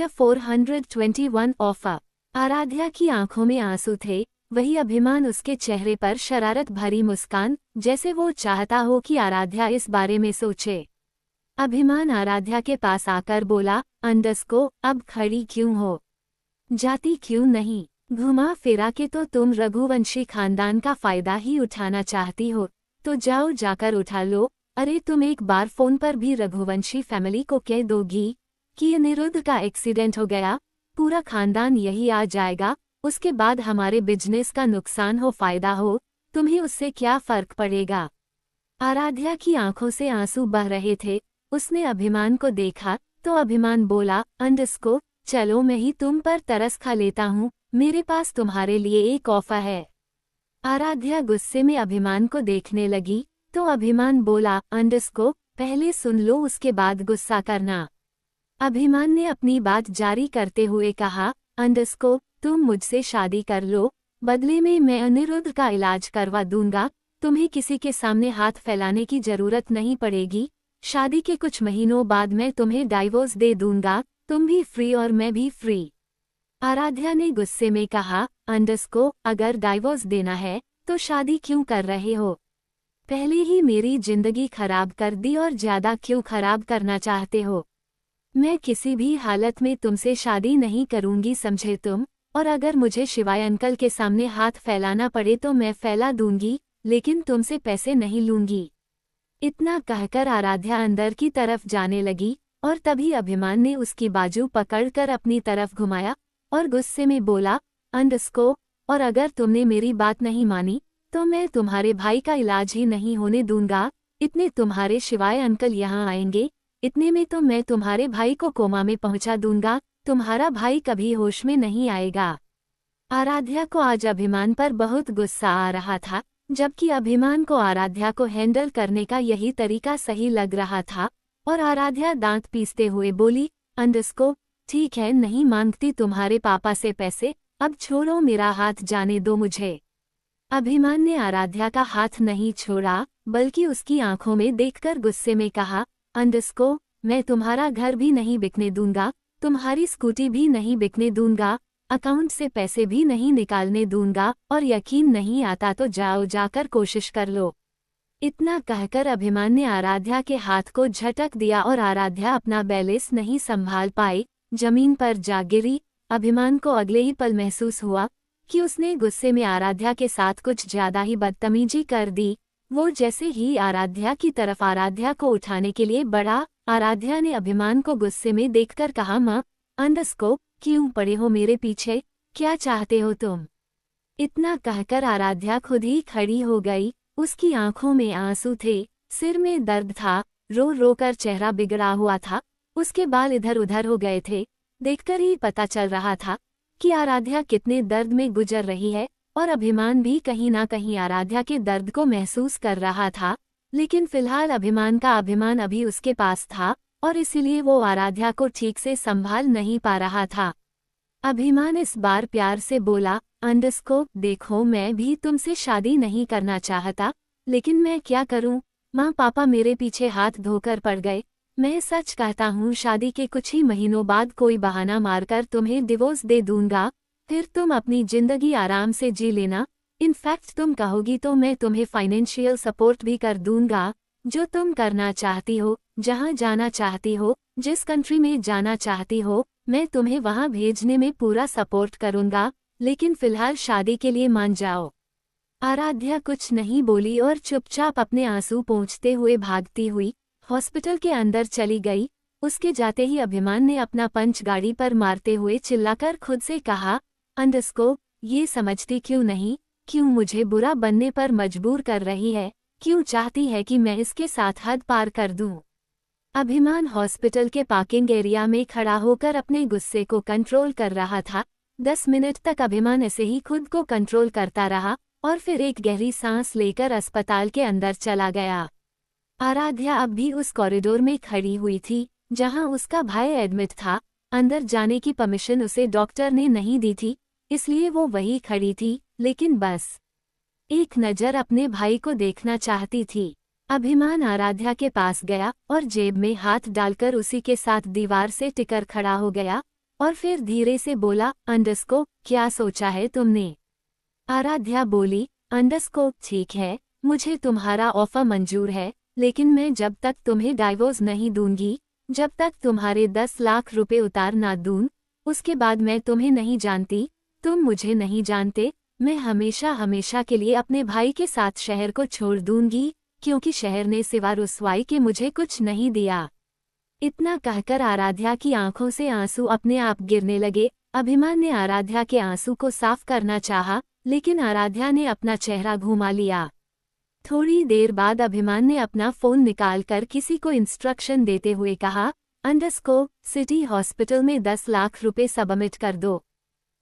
Lecture 421 offer. Aaradhya की आंखों में आंसू थे, वही अभिमान उसके चेहरे पर शरारत भरी मुस्कान, जैसे वो चाहता हो कि आराध्या इस बारे में सोचे। अभिमान आराध्या के पास आकर बोला, अंडस्को, अब खड़ी क्यों हो? जाती क्यों नहीं? घुमा फिरा के तो तुम रघुवंशी खानदान का फायदा ही उठाना चाहती हो, तो जाओ जाकर उठा लो। अरे तुम एक बार फोन पर भी रघुवंशी फैमिली को कह दोगी कि अनिरुद्ध का एक्सीडेंट हो गया, पूरा खानदान यही आ जाएगा, उसके बाद हमारे बिजनेस का नुकसान हो फायदा हो, तुम्हें उससे क्या फर्क पड़ेगा? आराध्या की आंखों से आंसू बह रहे थे। उसने अभिमान को देखा तो अभिमान बोला, अंडस्को, चलो मैं ही तुम पर तरस खा लेता हूँ, मेरे पास तुम्हारे लिए एक ऑफर है। आराध्या गुस्से में अभिमान को देखने लगी तो अभिमान बोला, अंडस्को, पहले सुन लो उसके बाद गुस्सा करना। अभिमान ने अपनी बात जारी करते हुए कहा, अंडस्को, तुम मुझसे शादी कर लो, बदले में मैं अनिरुद्ध का इलाज करवा दूंगा, तुम्हें किसी के सामने हाथ फैलाने की जरूरत नहीं पड़ेगी। शादी के कुछ महीनों बाद मैं तुम्हें डाइवोर्स दे दूंगा, तुम भी फ्री और मैं भी फ्री। आराध्या ने गुस्से में कहा, अंडस्को, अगर डाइवोर्स देना है तो शादी क्यों कर रहे हो? पहले ही मेरी जिंदगी खराब कर दी और ज्यादा क्यों खराब करना चाहते हो? मैं किसी भी हालत में तुमसे शादी नहीं करूंगी, समझे तुम? और अगर मुझे शिवाय अंकल के सामने हाथ फैलाना पड़े तो मैं फैला दूंगी, लेकिन तुमसे पैसे नहीं लूंगी। इतना कहकर आराध्या अंदर की तरफ जाने लगी और तभी अभिमान ने उसकी बाजू पकड़कर अपनी तरफ घुमाया और गुस्से में बोला, अंडस्को, और अगर तुमने मेरी बात नहीं मानी तो मैं तुम्हारे भाई का इलाज ही नहीं होने दूंगा। इतने तुम्हारे शिवाय अंकल यहाँ आएंगे, इतने में तो मैं तुम्हारे भाई को कोमा में पहुंचा दूंगा, तुम्हारा भाई कभी होश में नहीं आएगा। आराध्या को आज अभिमान पर बहुत गुस्सा आ रहा था, जबकि अभिमान को आराध्या को हैंडल करने का यही तरीका सही लग रहा था। और आराध्या दांत पीसते हुए बोली, अंडस्को, ठीक है, नहीं मांगती तुम्हारे पापा से पैसे, अब छोड़ो मेरा हाथ, जाने दो मुझे। अभिमान ने आराध्या का हाथ नहीं छोड़ा, बल्कि उसकी आंखों में देखकर गुस्से में कहा, अंडस्को, मैं तुम्हारा घर भी नहीं बिकने दूंगा, तुम्हारी स्कूटी भी नहीं बिकने दूंगा, अकाउंट से पैसे भी नहीं निकालने दूंगा, और यकीन नहीं आता तो जाओ जाकर कोशिश कर लो। इतना कहकर अभिमान ने आराध्या के हाथ को झटक दिया और आराध्या अपना बैलेंस नहीं संभाल पाई, जमीन पर जा गिरी। अभिमान को अगले ही पल महसूस हुआ कि उसने गुस्से में आराध्या के साथ कुछ ज्यादा ही बदतमीजी कर दी। वो जैसे ही आराध्या की तरफ आराध्या को उठाने के लिए बढ़ा, आराध्या ने अभिमान को गुस्से में देखकर कहा, माँ, अंडस्को, क्यों पड़े हो मेरे पीछे, क्या चाहते हो तुम? इतना कहकर आराध्या खुद ही खड़ी हो गई। उसकी आंखों में आंसू थे, सिर में दर्द था, रो रो कर चेहरा बिगड़ा हुआ था, उसके बाल इधर उधर हो गए थे। देखकर ही पता चल रहा था कि आराध्या कितने दर्द में गुजर रही है, और अभिमान भी कहीं ना कहीं आराध्या के दर्द को महसूस कर रहा था। लेकिन फिलहाल अभिमान का अभिमान अभी उसके पास था और इसीलिए वो आराध्या को ठीक से संभाल नहीं पा रहा था। अभिमान इस बार प्यार से बोला, अंडस्को, देखो, मैं भी तुमसे शादी नहीं करना चाहता, लेकिन मैं क्या करूं? माँ पापा मेरे पीछे हाथ धोकर पड़ गए। मैं सच कहता हूँ, शादी के कुछ ही महीनों बाद कोई बहाना मारकर तुम्हें डिवोर्स दे दूंगा, फिर तुम अपनी जिंदगी आराम से जी लेना। इनफैक्ट तुम कहोगी तो मैं तुम्हें फाइनेंशियल सपोर्ट भी कर दूंगा। जो तुम करना चाहती हो, जहाँ जाना चाहती हो, जिस कंट्री में जाना चाहती हो, मैं तुम्हें वहाँ भेजने में पूरा सपोर्ट करूंगा, लेकिन फिलहाल शादी के लिए मान जाओ। आराध्या कुछ नहीं बोली और चुपचाप अपने आंसू पोंछते हुए भागती हुई हॉस्पिटल के अंदर चली गई। उसके जाते ही अभिमान ने अपना पंच गाड़ी पर मारते हुए चिल्लाकर खुद से कहा, अंडस्को, ये समझती क्यों नहीं, क्यों मुझे बुरा बनने पर मजबूर कर रही है, क्यों चाहती है कि मैं इसके साथ हद पार कर दूं? अभिमान हॉस्पिटल के पार्किंग एरिया में खड़ा होकर अपने गुस्से को कंट्रोल कर रहा था। 10 मिनट तक अभिमान ऐसे ही खुद को कंट्रोल करता रहा और फिर एक गहरी सांस लेकर अस्पताल के अंदर चला गया। आराध्या अब भी उस कॉरिडोर में खड़ी हुई थी जहां उसका भाई एडमिट था। अंदर जाने की परमिशन उसे डॉक्टर ने नहीं दी थी, इसलिए वो वहीं खड़ी थी, लेकिन बस एक नज़र अपने भाई को देखना चाहती थी। अभिमान आराध्या के पास गया और जेब में हाथ डालकर उसी के साथ दीवार से टिकर खड़ा हो गया और फिर धीरे से बोला, अंडरस्को, क्या सोचा है तुमने? आराध्या बोली, अंडरस्को, ठीक है, मुझे तुम्हारा ऑफर मंजूर है, लेकिन मैं जब तक तुम्हें डाइवोर्स नहीं दूंगी, जब तक तुम्हारे 10 लाख रुपए उतार ना दूं, उसके बाद मैं तुम्हें नहीं जानती, तुम मुझे नहीं जानते, मैं हमेशा हमेशा के लिए अपने भाई के साथ शहर को छोड़ दूंगी, क्योंकि शहर ने सिवा रुसवाई के मुझे कुछ नहीं दिया। इतना कहकर आराध्या की आंखों से आंसू अपने आप गिरने लगे। अभिमान ने आराध्या के आंसू को साफ करना चाहा, लेकिन आराध्या ने अपना चेहरा घुमा लिया। थोड़ी देर बाद अभिमान ने अपना फोन निकालकर किसी को इंस्ट्रक्शन देते हुए कहा, अंडरस्को, सिटी हॉस्पिटल में 10 लाख रुपए सबमिट कर दो।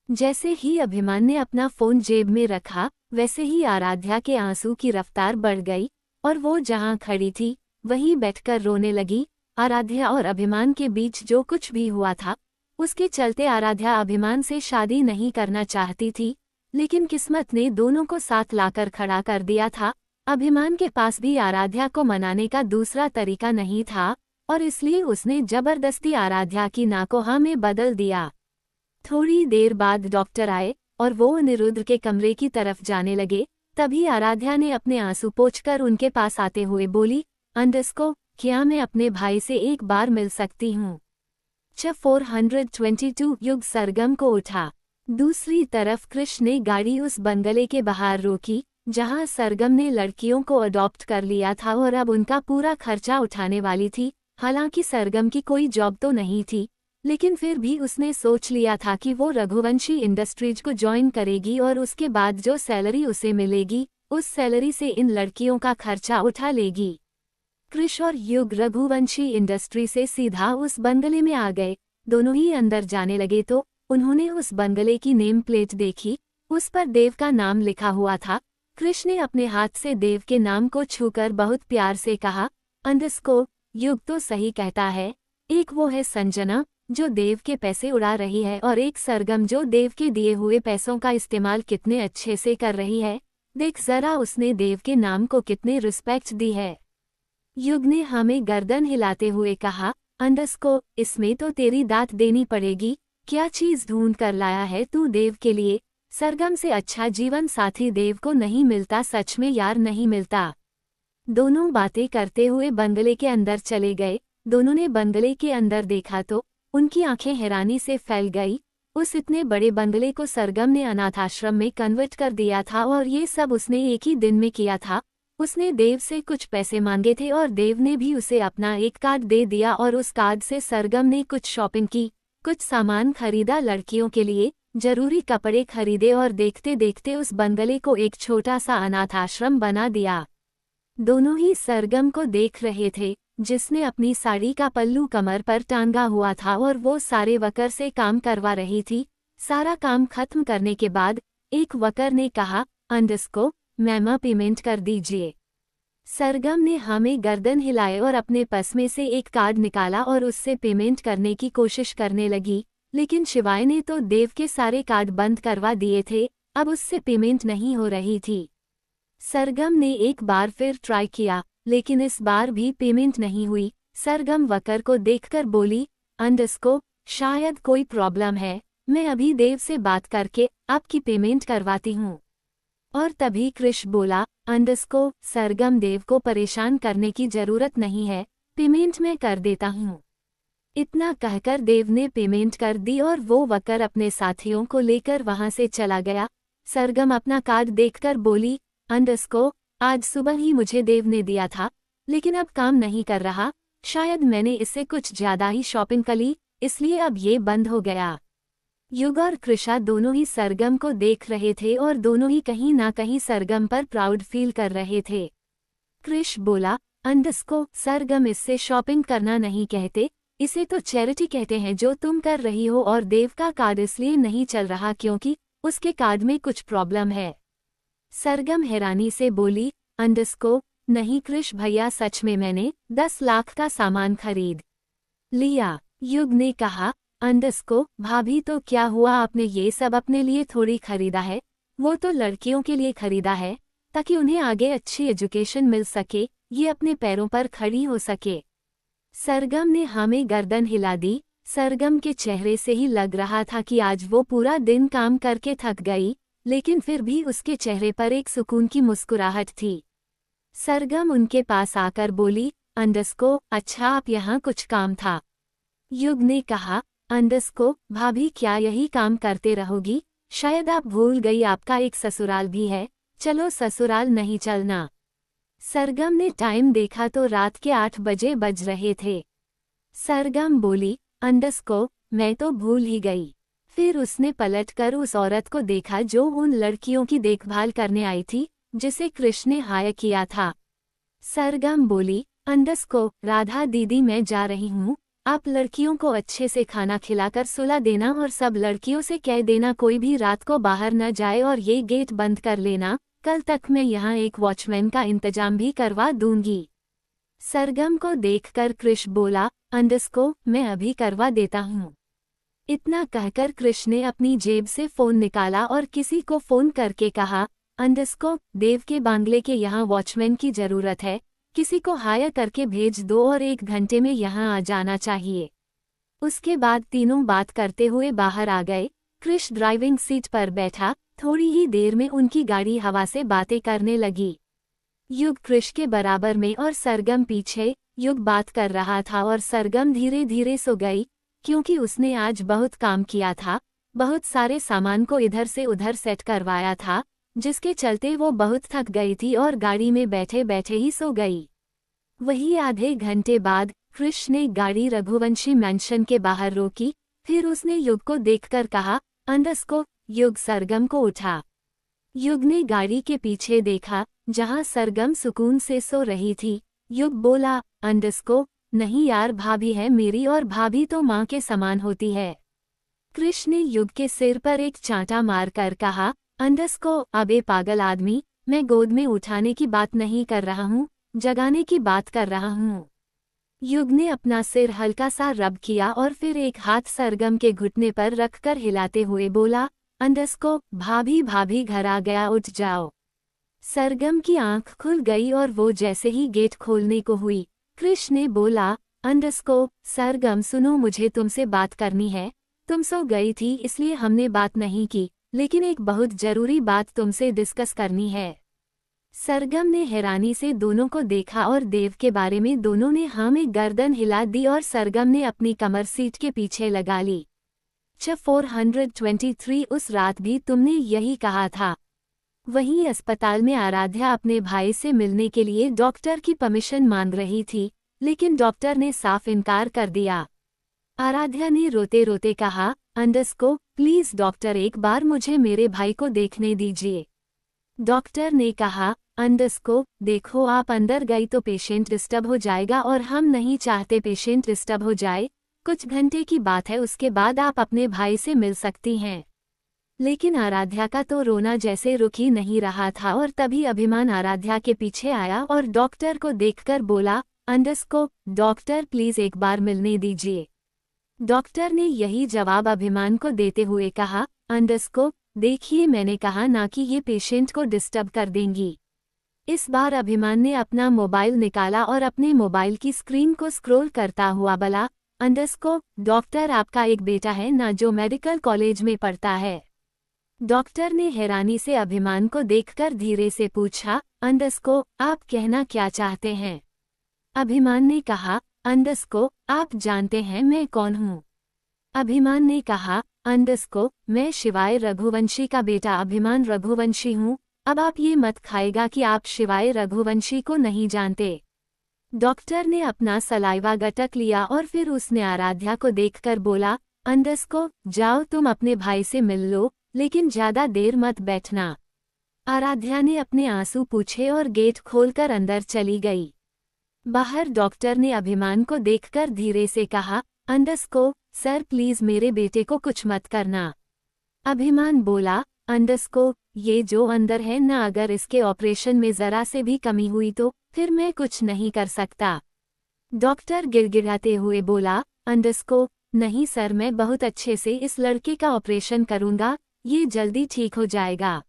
जैसे ही अभिमान ने अपना फोन जेब में रखा, वैसे ही आराध्या के आंसू की रफ्तार बढ़ गई और वो जहां खड़ी थी वहीं बैठकर रोने लगी। आराध्या और अभिमान के बीच जो कुछ भी हुआ था, उसके चलते आराध्या अभिमान से शादी नहीं करना चाहती थी, लेकिन किस्मत ने दोनों को साथ लाकर खड़ा कर दिया था। अभिमान के पास भी आराध्या को मनाने का दूसरा तरीका नहीं था और इसलिए उसने जबरदस्ती आराध्या की नाको हाँ में बदल दिया। थोड़ी देर बाद डॉक्टर आए और वो अनिरुद्ध के कमरे की तरफ जाने लगे। तभी आराध्या ने अपने आंसू पोंछकर उनके पास आते हुए बोली, अंडरस्को, क्या मैं अपने भाई से एक बार मिल सकती हूँ? 422 युग सरगम को उठा। दूसरी तरफ कृष्ण ने गाड़ी उस बंगले के बाहर रोकी जहां सरगम ने लड़कियों को अडॉप्ट कर लिया था और अब उनका पूरा खर्चा उठाने वाली थी। हालांकि सरगम की कोई जॉब तो नहीं थी, लेकिन फिर भी उसने सोच लिया था कि वो रघुवंशी इंडस्ट्रीज को ज्वाइन करेगी और उसके बाद जो सैलरी उसे मिलेगी, उस सैलरी से इन लड़कियों का खर्चा उठा लेगी। कृष और युग रघुवंशी इंडस्ट्री से सीधा उस बंगले में आ गए। दोनों ही अंदर जाने लगे तो उन्होंने उस बंगले की नेम प्लेट देखी। उस पर देव का नाम लिखा हुआ था। कृष ने अपने हाथ से देव के नाम को छूकर बहुत प्यार से कहा, अंडरस्को, युग तो सही कहता है, एक वो है संजना जो देव के पैसे उड़ा रही है और एक सरगम जो देव के दिए हुए पैसों का इस्तेमाल कितने अच्छे से कर रही है। देख जरा उसने देव के नाम को कितने रिस्पेक्ट दी है। युग ने हमें गर्दन हिलाते हुए कहा, अंडरस्को, इसमें तो तेरी दात देनी पड़ेगी। क्या चीज ढूंढ कर लाया है तू देव के लिए? सरगम से अच्छा जीवन साथी देव को नहीं मिलता, सच में यार नहीं मिलता। दोनों बातें करते हुए बंगले के अंदर चले गए। दोनों ने बंगले के अंदर देखा तो उनकी आंखें हैरानी से फैल गई। उस इतने बड़े बंगले को सरगम ने अनाथाश्रम में कन्वर्ट कर दिया था और ये सब उसने एक ही दिन में किया था। उसने देव से कुछ पैसे मांगे थे और देव ने भी उसे अपना एक कार्ड दे दिया और उस कार्ड से सरगम ने कुछ शॉपिंग की, कुछ सामान खरीदा, लड़कियों के लिए जरूरी कपड़े खरीदे और देखते देखते उस बंगले को एक छोटा सा अनाथ आश्रम बना दिया। दोनों ही सरगम को देख रहे थे, जिसने अपनी साड़ी का पल्लू कमर पर टांगा हुआ था और वो सारे वर्कर से काम करवा रही थी। सारा काम खत्म करने के बाद एक वर्कर ने कहा, अंडरस्को, मैम पेमेंट कर दीजिए। सरगम ने हमें गर्दन हिलाए और अपने पर्स में से एक कार्ड निकाला और उससे पेमेंट करने की कोशिश करने लगी, लेकिन शिवाय ने तो देव के सारे कार्ड बंद करवा दिए थे। अब उससे पेमेंट नहीं हो रही थी। सरगम ने एक बार फिर ट्राई किया, लेकिन इस बार भी पेमेंट नहीं हुई। सरगम वर्कर को देखकर बोली, अंडरस्को, शायद कोई प्रॉब्लम है, मैं अभी देव से बात करके आपकी पेमेंट करवाती हूँ। और तभी कृष बोला, अंडरस्को, सरगम, देव को परेशान करने की जरूरत नहीं है, पेमेंट मैं कर देता हूँ। इतना कहकर देव ने पेमेंट कर दी और वो वर्कर अपने साथियों को लेकर वहां से चला गया। सरगम अपना कार्ड देखकर बोली, अंडरस्को, आज सुबह ही मुझे देव ने दिया था, लेकिन अब काम नहीं कर रहा। शायद मैंने इससे कुछ ज्यादा ही शॉपिंग कर ली, इसलिए अब ये बंद हो गया। युग और कृषा दोनों ही सरगम को देख रहे थे और दोनों ही कहीं ना कहीं सरगम पर प्राउड फील कर रहे थे। कृष बोला, अंडरस्को, सरगम, इससे शॉपिंग करना नहीं कहते, इसे तो चैरिटी कहते हैं जो तुम कर रही हो। और देव का कार्ड इसलिए नहीं चल रहा क्योंकि उसके कार्ड में कुछ प्रॉब्लम है। सरगम हैरानी से बोली, अंडरस्को, नहीं कृष भैया, सच में मैंने 10 लाख का सामान खरीद लिया। युग ने कहा, अंडरस्को, भाभी तो क्या हुआ, आपने ये सब अपने लिए थोड़ी खरीदा है, वो तो लड़कियों के लिए खरीदा है ताकि उन्हें आगे अच्छी एजुकेशन मिल सके, ये अपने पैरों पर खड़ी हो सके। सरगम ने हमें गर्दन हिला दी। सरगम के चेहरे से ही लग रहा था कि आज वो पूरा दिन काम करके थक गई, लेकिन फिर भी उसके चेहरे पर एक सुकून की मुस्कुराहट थी। सरगम उनके पास आकर बोली, अंडस्को, अच्छा आप यहाँ कुछ काम था? युग ने कहा, अंडस्को, भाभी क्या यही काम करते रहोगी? शायद आप भूल गई आपका एक ससुराल भी है, चलो ससुराल नहीं चलना। सरगम ने टाइम देखा तो रात के 8 बजे बज रहे थे। सरगम बोली, अंडस्को, मैं तो भूल ही गई। फिर उसने पलटकर उस औरत को देखा जो उन लड़कियों की देखभाल करने आई थी, जिसे कृष्ण ने हायर किया था। सरगम बोली, अंडस्को, राधा दीदी मैं जा रही हूँ, आप लड़कियों को अच्छे से खाना खिलाकर सुला देना और सब लड़कियों से कह देना कोई भी रात को बाहर न जाए और ये गेट बंद कर लेना, कल तक मैं यहाँ एक वॉचमैन का इंतजाम भी करवा दूंगी। सरगम को देखकर कृष बोला, अंडस्को, मैं अभी करवा देता हूँ। इतना कहकर कृष ने अपनी जेब से फोन निकाला और किसी को फोन करके कहा, अंडस्को, देव के बांग्ले के यहाँ वॉचमैन की जरूरत है, किसी को हायर करके भेज दो और 1 घंटे में यहाँ आ जाना चाहिए। उसके बाद तीनों बात करते हुए बाहर आ गए। कृष ड्राइविंग सीट पर बैठा, थोड़ी ही देर में उनकी गाड़ी हवा से बातें करने लगी। युग कृष के बराबर में और सरगम पीछे। युग बात कर रहा था और सरगम धीरे धीरे सो गई, क्योंकि उसने आज बहुत काम किया था, बहुत सारे सामान को इधर से उधर सेट करवाया था, जिसके चलते वो बहुत थक गई थी और गाड़ी में बैठे बैठे ही सो गई। वही आधे घंटे बाद कृष ने गाड़ी रघुवंशी मैंशन के बाहर रोकी, फिर उसने युग को देखकर कहा, अंडस्को। युग सरगम को उठा। युग ने गाड़ी के पीछे देखा, जहां सरगम सुकून से सो रही थी। युग बोला, अंडस्को, नहीं यार, भाभी है मेरी और भाभी तो माँ के समान होती है। कृष ने युग के सिर पर एक चांटा मारकर कहा, अंडस्को, अबे पागल आदमी, मैं गोद में उठाने की बात नहीं कर रहा हूँ, जगाने की बात कर रहा हूँ। युग ने अपना सिर हल्का सा रब किया और फिर एक हाथ सरगम के घुटने पर रखकर हिलाते हुए बोला, अंडस्को, भाभी भाभी घर आ गया, उठ जाओ। सरगम की आंख खुल गई और वो जैसे ही गेट खोलने को हुई, कृष ने बोला, अंडस्को, सरगम सुनो, मुझे तुमसे बात करनी है। तुम सो गई थी इसलिए हमने बात नहीं की, लेकिन एक बहुत जरूरी बात तुमसे डिस्कस करनी है। सरगम ने हैरानी से दोनों को देखा और देव के बारे में दोनों ने हाँ में गर्दन हिला दी और सरगम ने अपनी कमर सीट के पीछे लगा ली। 423 उस रात भी तुमने यही कहा था। वहीं अस्पताल में आराध्या अपने भाई से मिलने के लिए डॉक्टर की परमिशन मांग रही थी, लेकिन डॉक्टर ने साफ इनकार कर दिया। आराध्या ने रोते रोते कहा, अंडस्को, प्लीज डॉक्टर, एक बार मुझे मेरे भाई को देखने दीजिए। डॉक्टर ने कहा, अंडस्को, देखो आप अंदर गई तो पेशेंट डिस्टर्ब हो जाएगा और हम नहीं चाहते पेशेंट डिस्टर्ब हो जाए। कुछ घंटे की बात है, उसके बाद आप अपने भाई से मिल सकती हैं। लेकिन आराध्या का तो रोना जैसे रुक ही नहीं रहा था और तभी अभिमान आराध्या के पीछे आया और डॉक्टर को देखकर बोला, अंडस्को, डॉक्टर प्लीज एक बार मिलने दीजिए। डॉक्टर ने यही जवाब अभिमान को देते हुए कहा, अंडस्को, देखिए मैंने कहा ना कि ये पेशेंट को डिस्टर्ब कर देंगी। इस बार अभिमान ने अपना मोबाइल निकाला और अपने मोबाइल की स्क्रीन को स्क्रॉल करता हुआ बोला, अंडस्को, डॉक्टर आपका एक बेटा है ना जो मेडिकल कॉलेज में पढ़ता है। डॉक्टर ने हैरानी से अभिमान को देखकर धीरे से पूछा, अंडस्को, आप कहना क्या चाहते हैं? अभिमान ने कहा, अंडस्को, आप जानते हैं मैं कौन हूँ? अभिमान ने कहा, अंडस्को, मैं शिवाय रघुवंशी का बेटा अभिमान रघुवंशी हूँ। अब आप ये मत खाएगा कि आप शिवाय रघुवंशी को नहीं जानते। डॉक्टर ने अपना सलाइवा गटक लिया और फिर उसने आराध्या को देखकर बोला, अंडस्को, जाओ तुम अपने भाई से मिल लो, लेकिन ज्यादा देर मत बैठना। आराध्या ने अपने आंसू पूछे और गेट खोलकर अंदर चली गई। बाहर डॉक्टर ने अभिमान को देखकर धीरे से कहा, अंडस्को, सर प्लीज मेरे बेटे को कुछ मत करना। अभिमान बोला, अंडस्को, ये जो अंदर है ना, अगर इसके ऑपरेशन में जरा से भी कमी हुई तो फिर मैं कुछ नहीं कर सकता। डॉक्टर गिड़गिड़ाते हुए बोला, अंडस्को, नहीं सर, मैं बहुत अच्छे से इस लड़के का ऑपरेशन करूंगा, ये जल्दी ठीक हो जाएगा।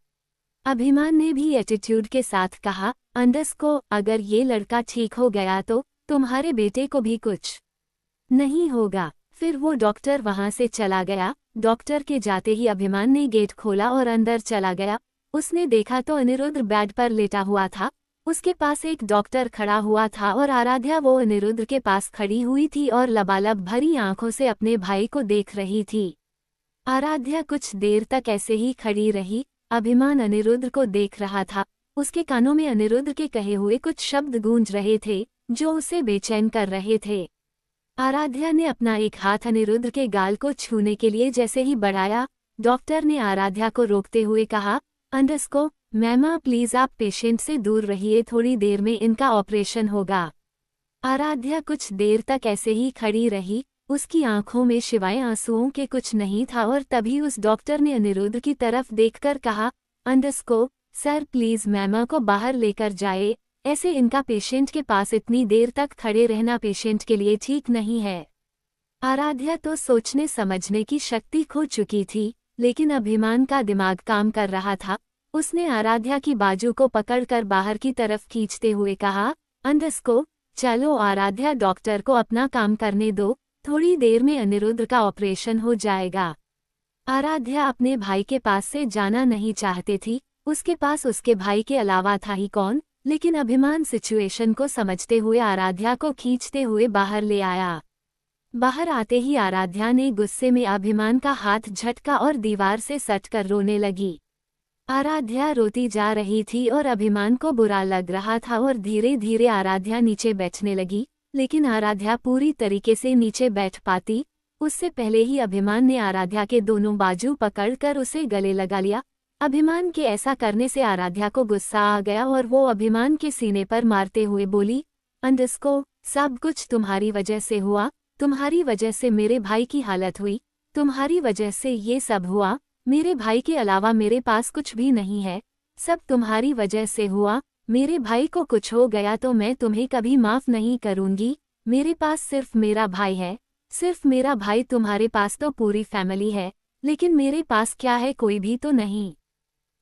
अभिमान ने भी एटीट्यूड के साथ कहा, अंडस्को, अगर ये लड़का ठीक हो गया तो तुम्हारे बेटे को भी कुछ नहीं होगा। फिर वो डॉक्टर वहां से चला गया। डॉक्टर के जाते ही अभिमान ने गेट खोला और अंदर चला गया। उसने देखा तो अनिरुद्ध बेड पर लेटा हुआ था। उसके पास एक डॉक्टर खड़ा हुआ था और आराध्या वो अनिरुद्ध के पास खड़ी हुई थी और लबालब भरी आंखों से अपने भाई को देख रही थी। आराध्या कुछ देर तक ऐसे ही खड़ी रही। अभिमान अनिरुद्ध को देख रहा था। उसके कानों में अनिरुद्ध के कहे हुए कुछ शब्द गूंज रहे थे जो उसे बेचैन कर रहे थे। आराध्या ने अपना एक हाथ अनिरुद्ध के गाल को छूने के लिए जैसे ही बढ़ाया, डॉक्टर ने आराध्या को रोकते हुए कहा, अंडरस्को मैमा प्लीज आप पेशेंट से दूर रहिए, थोड़ी देर में इनका ऑपरेशन होगा। आराध्या कुछ देर तक ऐसे ही खड़ी रही। उसकी आंखों में सिवाय आंसुओं के कुछ नहीं था और तभी उस डॉक्टर ने अनिरुद्ध की तरफ देखकर कहा, अंडरस्को सर प्लीज मैमा को बाहर लेकर जाए, ऐसे इनका पेशेंट के पास इतनी देर तक खड़े रहना पेशेंट के लिए ठीक नहीं है। आराध्या तो सोचने समझने की शक्ति खो चुकी थी, लेकिन अभिमान का दिमाग काम कर रहा था। उसने आराध्या की बाजू को पकड़कर बाहर की तरफ खींचते हुए कहा, अंडरस्को चलो आराध्या डॉक्टर को अपना काम करने दो, थोड़ी देर में अनिरुद्ध का ऑपरेशन हो जाएगा। आराध्या अपने भाई के पास से जाना नहीं चाहती थी। उसके पास उसके भाई के अलावा था ही कौन, लेकिन अभिमान सिचुएशन को समझते हुए आराध्या को खींचते हुए बाहर ले आया। बाहर आते ही आराध्या ने गुस्से में अभिमान का हाथ झटका और दीवार से सटकर रोने लगी। आराध्या रोती जा रही थी और अभिमान को बुरा लग रहा था और धीरे धीरे आराध्या नीचे बैठने लगी, लेकिन आराध्या पूरी तरीके से नीचे बैठ पाती उससे पहले ही अभिमान ने आराध्या के दोनों बाजू पकड़कर उसे गले लगा लिया। अभिमान के ऐसा करने से आराध्या को गुस्सा आ गया और वो अभिमान के सीने पर मारते हुए बोली, अंडरस्को सब कुछ तुम्हारी वजह से हुआ, तुम्हारी वजह से मेरे भाई की हालत हुई, तुम्हारी वजह से ये सब हुआ, मेरे भाई के अलावा मेरे पास कुछ भी नहीं है, सब तुम्हारी वजह से हुआ, मेरे भाई को कुछ हो गया तो मैं तुम्हें कभी माफ नहीं करूंगी, मेरे पास सिर्फ मेरा भाई है, सिर्फ मेरा भाई, तुम्हारे पास तो पूरी फैमिली है, लेकिन मेरे पास क्या है, कोई भी तो नहीं।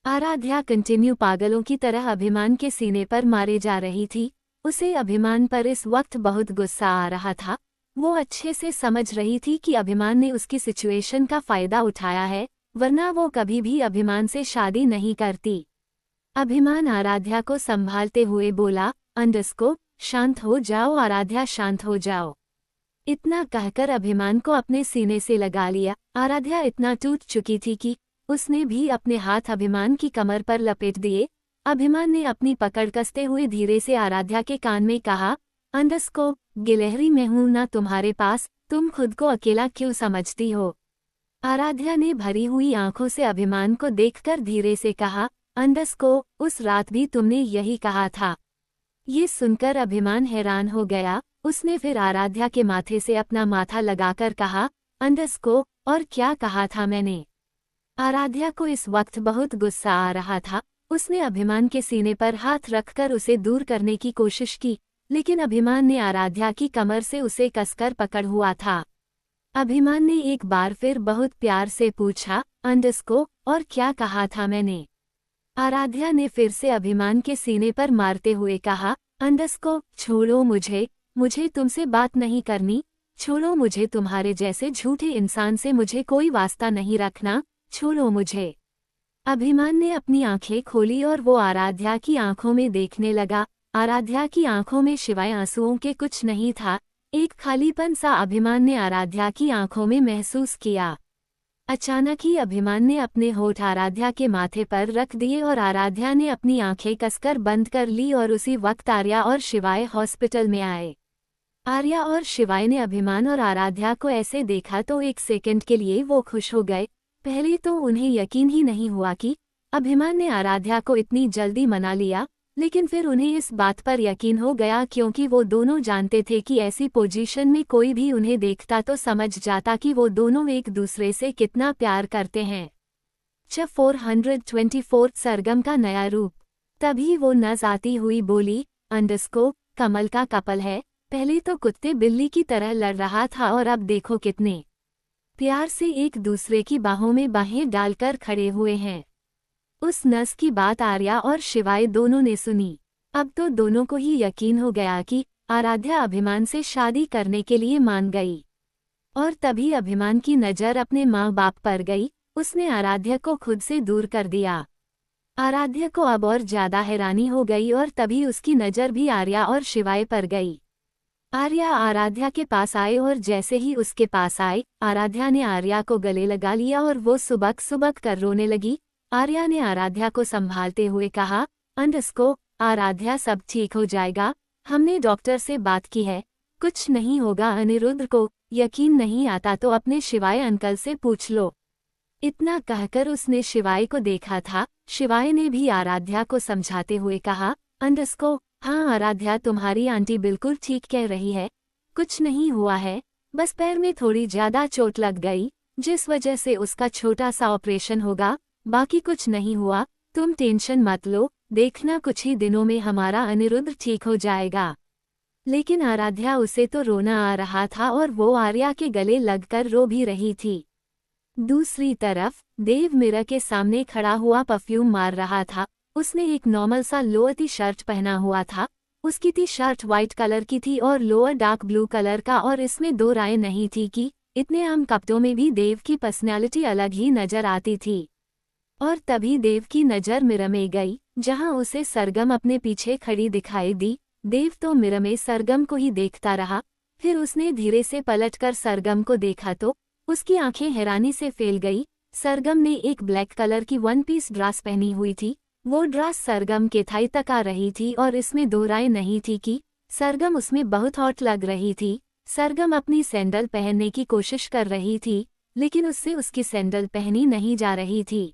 आराध्या कंटिन्यू पागलों की तरह अभिमान के सीने पर मारे जा रही थी। उसे अभिमान पर इस वक्त बहुत गुस्सा आ रहा था। वो अच्छे से समझ रही थी कि अभिमान ने उसकी सिचुएशन का फायदा उठाया है, वरना वो कभी भी अभिमान से शादी नहीं करती। अभिमान आराध्या को संभालते हुए बोला, अंडरस्को शांत हो जाओ आराध्या, शांत हो जाओ। इतना कहकर अभिमान को अपने सीने से लगा लिया। आराध्या इतना टूट चुकी थी कि उसने भी अपने हाथ अभिमान की कमर पर लपेट दिए। अभिमान ने अपनी पकड़ कसते हुए धीरे से आराध्या के कान में कहा, अंडरस्को गिलहरी मैं हूं ना तुम्हारे पास, तुम खुद को अकेला क्यों समझती हो। आराध्या ने भरी हुई आंखों से अभिमान को देखकर धीरे से कहा, अंडरस्को उस रात भी तुमने यही कहा था। ये सुनकर अभिमान हैरान हो गया। उसने फिर आराध्या के माथे से अपना माथा लगाकर कहा, अंडरस्को और क्या कहा था मैंने। आराध्या को इस वक्त बहुत गुस्सा आ रहा था। उसने अभिमान के सीने पर हाथ रखकर उसे दूर करने की कोशिश की, लेकिन अभिमान ने आराध्या की कमर से उसे कसकर पकड़ हुआ था। अभिमान ने एक बार फिर बहुत प्यार से पूछा, अंडरस्को और क्या कहा था मैंने। आराध्या ने फिर से अभिमान के सीने पर मारते हुए कहा, अंडरस्को छोड़ो मुझे तुमसे बात नहीं करनी, छोड़ो मुझे, तुम्हारे जैसे झूठे इंसान से मुझे कोई वास्ता नहीं रखना, छोड़ो मुझे। अभिमान ने अपनी आंखें खोली और वो आराध्या की आंखों में देखने लगा। आराध्या की आंखों में सिवाय आंसुओं के कुछ नहीं था, एक खालीपन सा अभिमान ने आराध्या की आंखों में महसूस किया। अचानक ही अभिमान ने अपने होठ आराध्या के माथे पर रख दिए और आराध्या ने अपनी आंखें कसकर बंद कर ली और उसी वक्त आर्या और शिवाय हॉस्पिटल में आए। आर्या और शिवाय ने अभिमान और आराध्या को ऐसे देखा तो एक सेकंड के लिए वो खुश हो गए। पहले तो उन्हें यकीन ही नहीं हुआ कि अभिमान ने आराध्या को इतनी जल्दी मना लिया, लेकिन फिर उन्हें इस बात पर यकीन हो गया क्योंकि वो दोनों जानते थे कि ऐसी पोजीशन में कोई भी उन्हें देखता तो समझ जाता कि वो दोनों एक दूसरे से कितना प्यार करते हैं। 424 सरगम का नया रूप। तभी वो नज़ आती हुई बोली, अंडरस्को कमल का कपल है, पहले तो कुत्ते बिल्ली की तरह लड़ रहा था और अब देखो कितने प्यार से एक दूसरे की बाहों में बाहें डालकर खड़े हुए हैं। उस नस की बात आर्या और शिवाय दोनों ने सुनी। अब तो दोनों को ही यकीन हो गया कि आराध्या अभिमान से शादी करने के लिए मान गई। और तभी अभिमान की नज़र अपने माँ बाप पर गई। उसने आराध्या को खुद से दूर कर दिया। आराध्या को अब और ज्यादा हैरानी हो गई और तभी उसकी नज़र भी आर्या और शिवाय पर गई। आर्या आराध्या के पास आए और जैसे ही उसके पास आए, आराध्या ने आर्या को गले लगा लिया और वो सुबक सुबक कर रोने लगी। आर्या ने आराध्या को संभालते हुए कहा, अंडस्को, आराध्या सब ठीक हो जाएगा, हमने डॉक्टर से बात की है, कुछ नहीं होगा। अनिरुद्ध को यकीन नहीं आता तो अपने शिवाय अंकल से पूछ लो। इतना कहकर उसने शिवाय को देखा था। शिवाय ने भी आराध्या को समझाते हुए कहा, अंडस्को, हाँ आराध्या, तुम्हारी आंटी बिल्कुल ठीक कह रही है, कुछ नहीं हुआ है, बस पैर में थोड़ी ज्यादा चोट लग गई जिस वजह से उसका छोटा सा ऑपरेशन होगा, बाकी कुछ नहीं हुआ, तुम टेंशन मत लो, देखना कुछ ही दिनों में हमारा अनिरुद्ध ठीक हो जाएगा। लेकिन आराध्या, उसे तो रोना आ रहा था और वो आर्या के गले लगकर रो भी रही थी। दूसरी तरफ देव मिरर के सामने खड़ा हुआ परफ्यूम मार रहा था। उसने एक नॉर्मल सा लोअर टी शर्ट पहना हुआ था। उसकी टी शर्ट व्हाइट कलर की थी और लोअर डार्क ब्लू कलर का, और इसमें दो राय नहीं थी कि इतने आम कपड़ों में भी देव की पर्सनैलिटी अलग ही नजर आती थी। और तभी देव की नज़र मिरर में गई, जहां उसे सरगम अपने पीछे खड़ी दिखाई दी। देव तो मिरर में सरगम को ही देखता रहा, फिर उसने धीरे से पलटकर सरगम को देखा तो उसकी आंखें हैरानी से फैल गई। सरगम ने एक ब्लैक कलर की वन पीस ड्रेस पहनी हुई थी। वो ड्रेस सरगम के थाई तक आ रही थी और इसमें दो राय नहीं थी कि सरगम उसमें बहुत हॉट लग रही थी। सरगम अपनी सैंडल पहनने की कोशिश कर रही थी, लेकिन उससे उसकी सैंडल पहनी नहीं जा रही थी।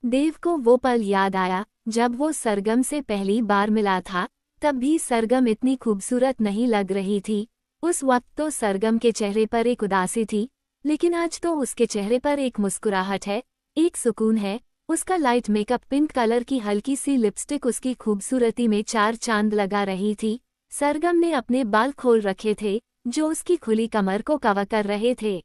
देव को वो पल याद आया जब वो सरगम से पहली बार मिला था। तब भी सरगम इतनी खूबसूरत नहीं लग रही थी। उस वक्त तो सरगम के चेहरे पर एक उदासी थी, लेकिन आज तो उसके चेहरे पर एक मुस्कुराहट है, एक सुकून है। उसका लाइट मेकअप, पिंक कलर की हल्की सी लिपस्टिक उसकी खूबसूरती में चार चांद लगा रही थी। सरगम ने अपने बाल खोल रखे थे जो उसकी खुली कमर को कवर कर रहे थे।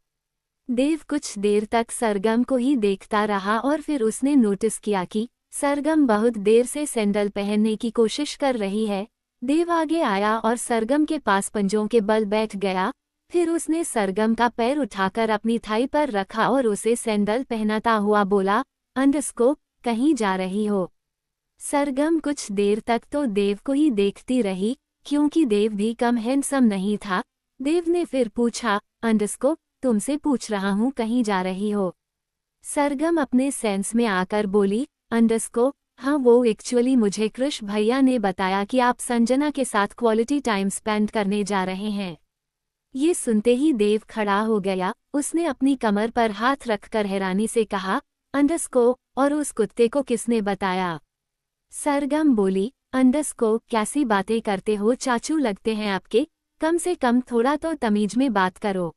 देव कुछ देर तक सरगम को ही देखता रहा और फिर उसने नोटिस किया कि सरगम बहुत देर से सैंडल पहनने की कोशिश कर रही है। देव आगे आया और सरगम के पास पंजों के बल बैठ गया। फिर उसने सरगम का पैर उठाकर अपनी थाई पर रखा और उसे सैंडल पहनाता हुआ बोला, अंडस्को, कहीं जा रही हो? सरगम कुछ देर तक तो देव को ही देखती रही, क्योंकि देव भी कम हैंडसम नहीं था। देव ने फिर पूछा, अंडस्को, तुमसे पूछ रहा हूँ, कहीं जा रही हो? सरगम अपने सेंस में आकर बोली, अंडस्को, हाँ, वो एक्चुअली मुझे कृष भैया ने बताया कि आप संजना के साथ क्वालिटी टाइम स्पेंड करने जा रहे हैं। ये सुनते ही देव खड़ा हो गया। उसने अपनी कमर पर हाथ रखकर हैरानी से कहा, अंडस्को, और उस कुत्ते को किसने बताया? सरगम बोली, अंडस्को, कैसी बातें करते हो, चाचू लगते हैं आपके, कम से कम थोड़ा तो तमीज में बात करो।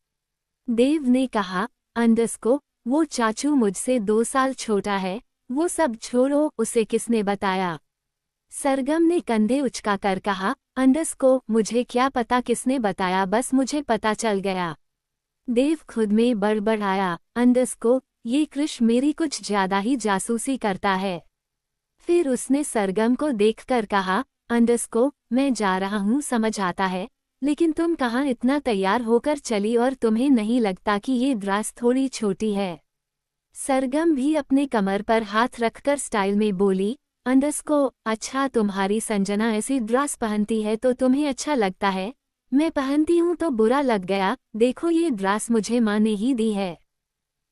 देव ने कहा, अंडस्को, वो चाचू मुझसे 2 साल छोटा है, वो सब छोड़ो, उसे किसने बताया? सरगम ने कंधे उचकाकर कहा, अंडस्को, मुझे क्या पता किसने बताया, बस मुझे पता चल गया। देव खुद में बड़बड़ाया, अंडस्को, ये कृष मेरी कुछ ज्यादा ही जासूसी करता है। फिर उसने सरगम को देखकर कहा, अंडस्को, मैं जा रहा हूँ, समझ आता है, लेकिन तुम कहाँ इतना तैयार होकर चली और तुम्हें नहीं लगता कि ये ड्रेस थोड़ी छोटी है? सरगम भी अपने कमर पर हाथ रखकर स्टाइल में बोली, अंडस्को, अच्छा, तुम्हारी संजना ऐसी ड्रेस पहनती है तो तुम्हें अच्छा लगता है, मैं पहनती हूँ तो बुरा लग गया, देखो ये ड्रेस मुझे माँ ने ही दी है।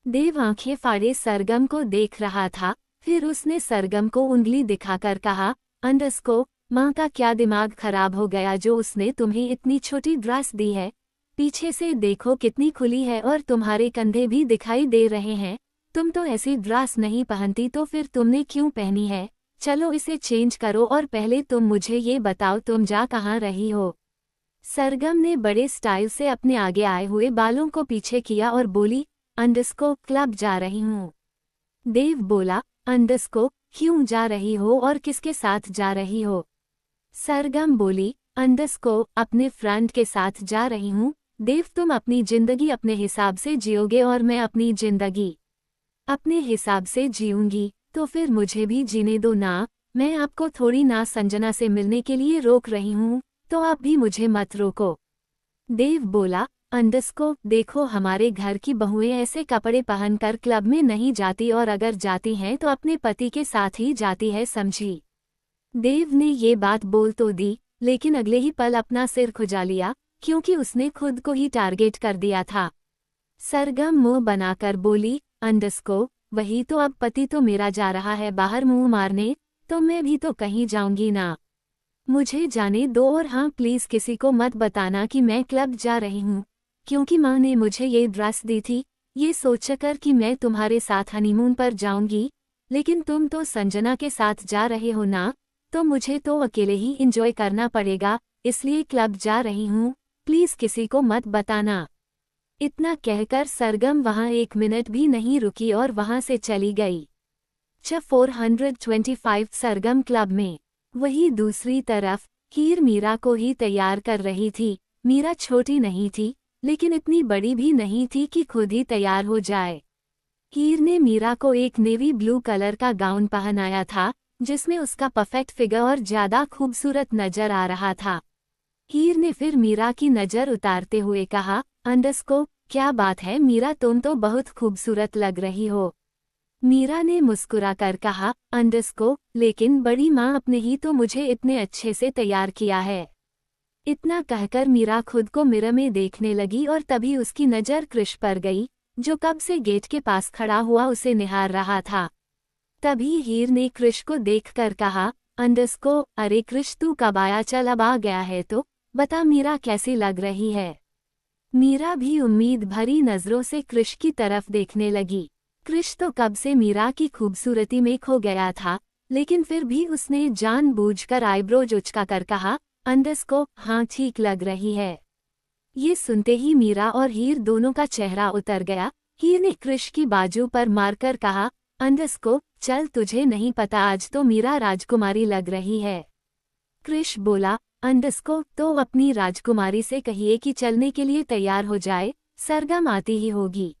देव आंखें फाड़े सरगम को देख रहा था। फिर उसने सरगम को उंगली दिखाकर कहा, अंडस्को, माँ का क्या दिमाग खराब हो गया जो उसने तुम्हें इतनी छोटी ड्रेस दी है? पीछे से देखो कितनी खुली है और तुम्हारे कंधे भी दिखाई दे रहे हैं। तुम तो ऐसी ड्रेस नहीं पहनती, तो फिर तुमने क्यों पहनी है? चलो इसे चेंज करो और पहले तुम मुझे ये बताओ, तुम जा कहाँ रही हो? सरगम ने बड़े स्टाइल से अपने आगे आए हुए बालों को पीछे किया और बोली, अंडस्को, क्लब जा रही हूँ। देव बोला, अंडस्को, क्यों जा रही हो और किसके साथ जा रही हो? सरगम बोली, अंडस्को, अपने फ्रेंड के साथ जा रही हूँ। देव, तुम अपनी जिंदगी अपने हिसाब से जियोगे और मैं अपनी जिंदगी अपने हिसाब से जीऊंगी, तो फिर मुझे भी जीने दो ना। मैं आपको थोड़ी ना संजना से मिलने के लिए रोक रही हूँ, तो आप भी मुझे मत रोको। देव बोला, देखो हमारे घर की बहुएं ऐसे कपड़े पहनकर क्लब में नहीं जाती और अगर जाती हैं तो अपने पति के साथ ही जाती है, समझी। देव ने ये बात बोल तो दी, लेकिन अगले ही पल अपना सिर खुजा लिया, क्योंकि उसने खुद को ही टारगेट कर दिया था। सरगम मुंह बनाकर बोली, वही तो, अब पति तो मेरा जा रहा है बाहर मुंह मारने, तो मैं भी तो कहीं जाऊंगी ना। मुझे जाने दो, और हाँ प्लीज किसी को मत बताना कि मैं क्लब जा रही हूँ, क्योंकि माँ ने मुझे ये ड्रेस दी थी, ये सोचकर कि मैं तुम्हारे साथ हनीमून पर जाऊंगी, लेकिन तुम तो संजना के साथ जा रहे हो ना, तो मुझे तो अकेले ही इंजॉय करना पड़ेगा, इसलिए क्लब जा रही हूँ, प्लीज किसी को मत बताना। इतना कहकर सरगम वहां 1 मिनट भी नहीं रुकी और वहां से चली गई। 425 सरगम क्लब में। वही दूसरी तरफ हीर मीरा को ही तैयार कर रही थी। मीरा छोटी नहीं थी, लेकिन इतनी बड़ी भी नहीं थी कि खुद ही तैयार हो जाए। हीर ने मीरा को एक नेवी ब्लू कलर का गाउन पहनाया था, जिसमें उसका परफेक्ट फिगर और ज्यादा खूबसूरत नजर आ रहा था। हीर ने फिर मीरा की नजर उतारते हुए कहा, क्या बात है मीरा, तुम तो बहुत खूबसूरत लग रही हो। मीरा ने मुस्कुराकर कहा, लेकिन बड़ी माँ अपने ही तो मुझे इतने अच्छे से तैयार किया है। इतना कहकर मीरा खुद को मिरर में देखने लगी और तभी उसकी नज़र कृष पर गई, जो कब से गेट के पास खड़ा हुआ उसे निहार रहा था। तभी हीर ने कृष को देखकर कहा, अरे कृष तू कब आया, चल अब आ गया है तो बता मीरा कैसी लग रही है। मीरा भी उम्मीद भरी नजरों से कृष की तरफ देखने लगी। कृष तो कब से मीरा की खूबसूरती में खो गया था, लेकिन फिर भी उसने जानबूझकर आईब्रोज उचकाकर कहा, हाँ ठीक लग रही है। ये सुनते ही मीरा और हीर दोनों का चेहरा उतर गया। हीर ने कृष की बाजू पर मारकर कहा, चल तुझे नहीं पता, आज तो मीरा राजकुमारी लग रही है। कृष बोला, तो अपनी राजकुमारी से कहिए कि चलने के लिए तैयार हो जाए, सरगम आती ही होगी।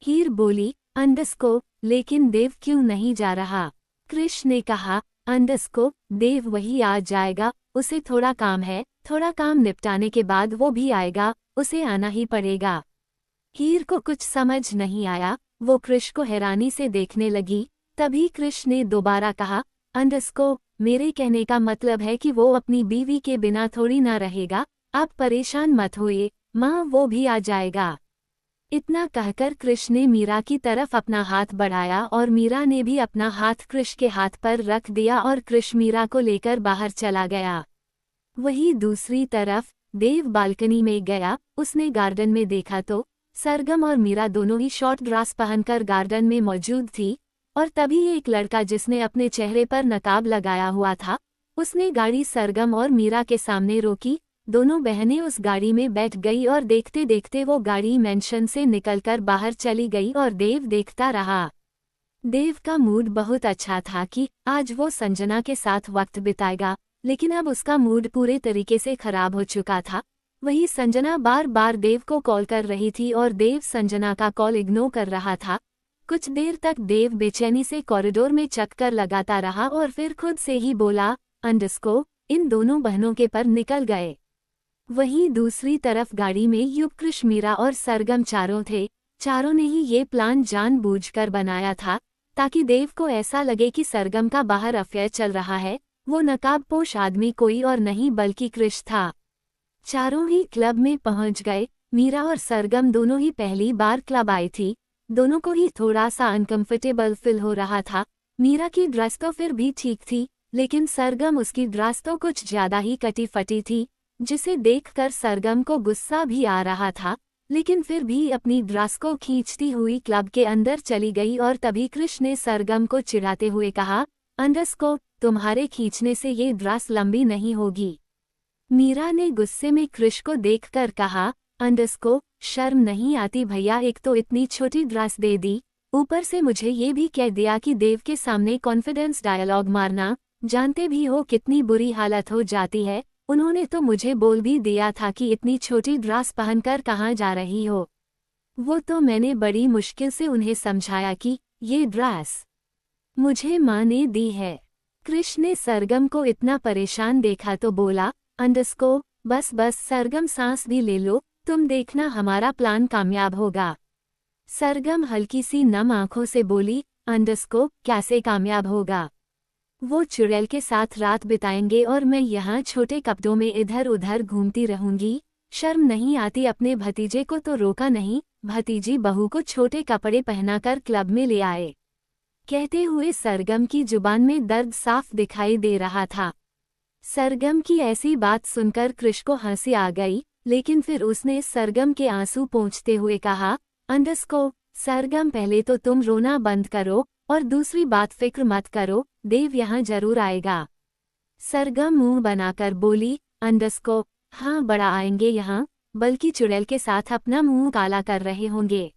हीर बोली, लेकिन देव क्यों नहीं जा रहा। कृष ने कहा, देव वही आ जाएगा, उसे थोड़ा काम है, थोड़ा काम निपटाने के बाद वो भी आएगा, उसे आना ही पड़ेगा। हीर को कुछ समझ नहीं आया, वो कृष को हैरानी से देखने लगी। तभी कृष ने दोबारा कहा, मेरे कहने का मतलब है कि वो अपनी बीवी के बिना थोड़ी ना रहेगा, आप परेशान मत होइए माँ, वो भी आ जाएगा। इतना कहकर कृष ने मीरा की तरफ अपना हाथ बढ़ाया और मीरा ने भी अपना हाथ कृष के हाथ पर रख दिया और कृष मीरा को लेकर बाहर चला गया। वही दूसरी तरफ देव बालकनी में गया। उसने गार्डन में देखा तो सरगम और मीरा दोनों ही शॉर्ट ड्रेस पहनकर गार्डन में मौजूद थी, और तभी एक लड़का जिसने अपने चेहरे पर नकाब लगाया हुआ था, उसने गाड़ी सरगम और मीरा के सामने रोकी। दोनों बहनें उस गाड़ी में बैठ गई और देखते देखते वो गाड़ी मेंशन से निकलकर बाहर चली गई और देव देखता रहा। देव का मूड बहुत अच्छा था कि आज वो संजना के साथ वक्त बिताएगा, लेकिन अब उसका मूड पूरे तरीके से खराब हो चुका था। वही संजना बार बार देव को कॉल कर रही थी और देव संजना का कॉल इग्नोर कर रहा था। कुछ देर तक देव बेचैनी से कॉरिडोर में चक्कर लगाता रहा और फिर खुद से ही बोला, इन दोनों बहनों के पर निकल गए। वहीं दूसरी तरफ गाड़ी में युवकृष, मीरा और सरगम चारों थे। चारों ने ही ये प्लान जानबूझकर बनाया था ताकि देव को ऐसा लगे कि सरगम का बाहर अफेयर चल रहा है। वो नकाबपोश आदमी कोई और नहीं बल्कि कृष था। चारों ही क्लब में पहुंच गए। मीरा और सरगम दोनों ही पहली बार क्लब आई थी। दोनों को ही थोड़ा सा अनकंफर्टेबल फील हो रहा था। मीरा की ड्रेस तो फिर भी ठीक थी, लेकिन सरगम उसकी ड्रेस तो कुछ ज्यादा ही कटी फटी थी, जिसे देखकर सरगम को गुस्सा भी आ रहा था, लेकिन फिर भी अपनी ड्रेस को खींचती हुई क्लब के अंदर चली गई। और तभी कृष ने सरगम को चिढ़ाते हुए कहा, तुम्हारे खींचने से ये ड्रेस लंबी नहीं होगी। मीरा ने गुस्से में कृष को देखकर कहा, शर्म नहीं आती भैया, एक तो इतनी छोटी ड्रेस दे दी, ऊपर से मुझे ये भी कह दिया कि देव के सामने कॉन्फिडेंस डायलॉग मारना, जानते भी हो कितनी बुरी हालत हो जाती है। उन्होंने तो मुझे बोल भी दिया था कि इतनी छोटी ड्रेस पहनकर कहाँ जा रही हो। वो तो मैंने बड़ी मुश्किल से उन्हें समझाया कि ये ड्रेस मुझे माँ ने दी है। कृष ने सरगम को इतना परेशान देखा तो बोला, बस सरगम सांस भी ले लो, तुम देखना हमारा प्लान कामयाब होगा। सरगम हल्की सी नम आंखों से बोली, अंडरस्कोप कैसे कामयाब होगा? वो चुड़ैल के साथ रात बिताएंगे और मैं यहाँ छोटे कपड़ों में इधर उधर घूमती रहूंगी। शर्म नहीं आती? अपने भतीजे को तो रोका नहीं, भतीजी बहू को छोटे कपड़े पहनाकर क्लब में ले आए। कहते हुए सरगम की जुबान में दर्द साफ दिखाई दे रहा था। सरगम की ऐसी बात सुनकर कृष को हंसी आ गई, लेकिन फिर उसने सरगम के आंसू पोंछते हुए कहा, अंडरस्कोप सरगम पहले तो तुम रोना बंद करो और दूसरी बात फिक्र मत करो, देव यहाँ जरूर आएगा। सरगम मुंह बनाकर बोली, अंडरस्कोप हाँ बड़ा आएंगे यहाँ, बल्कि चुड़ैल के साथ अपना मुंह काला कर रहे होंगे।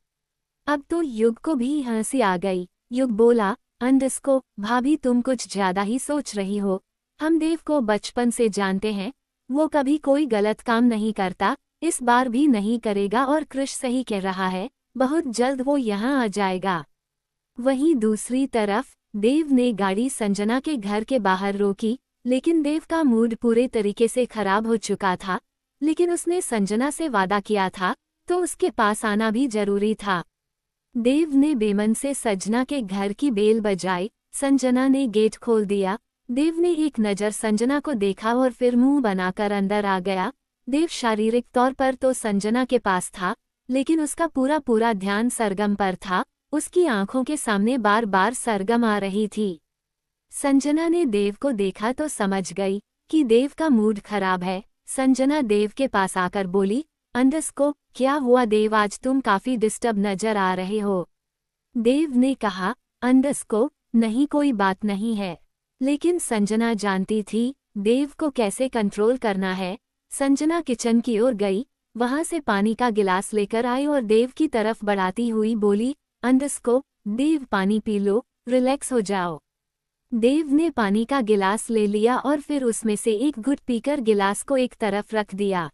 अब तो युग को भी हंसी आ गई। युग बोला, अंडरस्कोप भाभी तुम कुछ ज्यादा ही सोच रही हो। हम देव को बचपन से जानते हैं, वो कभी कोई गलत काम नहीं करता, इस बार भी नहीं करेगा और कृष सही कह रहा है, बहुत जल्द वो यहाँ आ जाएगा। वहीं दूसरी तरफ देव ने गाड़ी संजना के घर के बाहर रोकी, लेकिन देव का मूड पूरे तरीके से खराब हो चुका था। लेकिन उसने संजना से वादा किया था, तो उसके पास आना भी जरूरी था। देव ने बेमन से संजना के घर की बेल बजाई। संजना ने गेट खोल दिया। देव ने एक नज़र संजना को देखा और फिर मुंह बनाकर अंदर आ गया। देव शारीरिक तौर पर तो संजना के पास था, लेकिन उसका पूरा ध्यान सरगम पर था। उसकी आंखों के सामने बार बार सरगम आ रही थी। संजना ने देव को देखा तो समझ गई कि देव का मूड खराब है। संजना देव के पास आकर बोली, अंडरस्कोप क्या हुआ देव, आज तुम काफी डिस्टर्ब नजर आ रहे हो। देव ने कहा, अंडरस्कोप नहीं कोई बात नहीं है। लेकिन संजना जानती थी देव को कैसे कंट्रोल करना है। संजना किचन की ओर गई, वहां से पानी का गिलास लेकर आई और देव की तरफ बढ़ाती हुई बोली, अंडरस्कोप देव पानी पी लो, रिलैक्स हो जाओ। देव ने पानी का गिलास ले लिया और फिर उसमें से एक घुट पीकर गिलास को एक तरफ रख दिया।